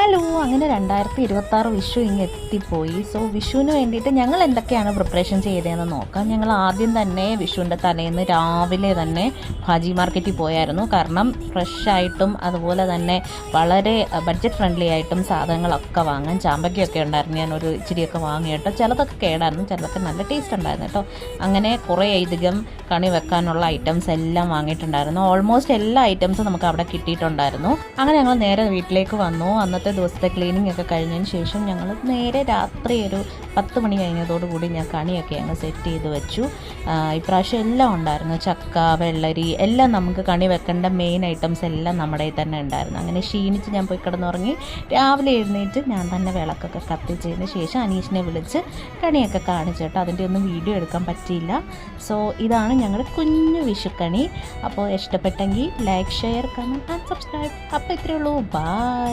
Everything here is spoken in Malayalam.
ഹലോ, അങ്ങനെ 2026 വിഷു ഇങ്ങ് എത്തിപ്പോയി. സോ വിഷുവിന് വേണ്ടിയിട്ട് ഞങ്ങൾ എന്തൊക്കെയാണ് പ്രിപ്പറേഷൻ ചെയ്തതെന്ന് നോക്കാം. ഞങ്ങൾ ആദ്യം തന്നെ വിഷുവിൻ്റെ തലേന്ന് രാവിലെ തന്നെ ഭാജി മാർക്കറ്റിൽ പോയായിരുന്നു. കാരണം ഫ്രഷായിട്ടും അതുപോലെ തന്നെ വളരെ ബഡ്ജറ്റ് ഫ്രണ്ട്ലി ആയിട്ടും സാധനങ്ങളൊക്കെ വാങ്ങാൻ. ചാമ്പയ്ക്കൊക്കെ ഉണ്ടായിരുന്നു, ഞാനൊരു ഇച്ചിരിയൊക്കെ വാങ്ങി കേട്ടോ. ചിലതൊക്കെ കേടായിരുന്നു, ചിലതൊക്കെ നല്ല ടേസ്റ്റ് ഉണ്ടായിരുന്നു കേട്ടോ. അങ്ങനെ കുറേ അധികം കണി വെക്കാനുള്ള ഐറ്റംസ് എല്ലാം വാങ്ങിയിട്ടുണ്ടായിരുന്നു. ഓൾമോസ്റ്റ് എല്ലാ ഐറ്റംസും നമുക്ക് അവിടെ കിട്ടിയിട്ടുണ്ടായിരുന്നു. അങ്ങനെ ഞങ്ങൾ നേരെ വീട്ടിലേക്ക് വന്നു. അന്നത്തെ ദിവസത്തെ ക്ലീനിങ് ഒക്കെ കഴിഞ്ഞതിന് ശേഷം ഞങ്ങൾ നേരെ രാത്രി ഒരു 10 മണി കഴിഞ്ഞതോടുകൂടി ഞാൻ കണിയൊക്കെ അങ്ങ് സെറ്റ് ചെയ്ത് വെച്ചു. ഇപ്രാവശ്യം എല്ലാം ഉണ്ടായിരുന്നു, ചക്ക, വെള്ളരി എല്ലാം നമുക്ക് കണി വെക്കേണ്ട മെയിൻ ഐറ്റംസ് എല്ലാം നമ്മുടെ തന്നെ ഉണ്ടായിരുന്നു. അങ്ങനെ ക്ഷീണിച്ച് ഞാൻ പോയി കിടന്നുറങ്ങി. രാവിലെ എഴുന്നേറ്റ് ഞാൻ തന്നെ വിളക്കൊക്കെ കത്തിച്ചതിന് ശേഷം അനീഷിനെ വിളിച്ച് കണിയൊക്കെ കാണിച്ചു കേട്ടോ. അതിൻ്റെ ഒന്നും വീഡിയോ എടുക്കാൻ പറ്റിയില്ല. സോ ഇതാണ് ഞങ്ങളുടെ കുഞ്ഞു വിഷുക്കണി. അപ്പോൾ ഇഷ്ടപ്പെട്ടെങ്കിൽ like, share, comment and subscribe. അപ്പോൾ ഇത്രയേ ഉള്ളൂ. ബൈ.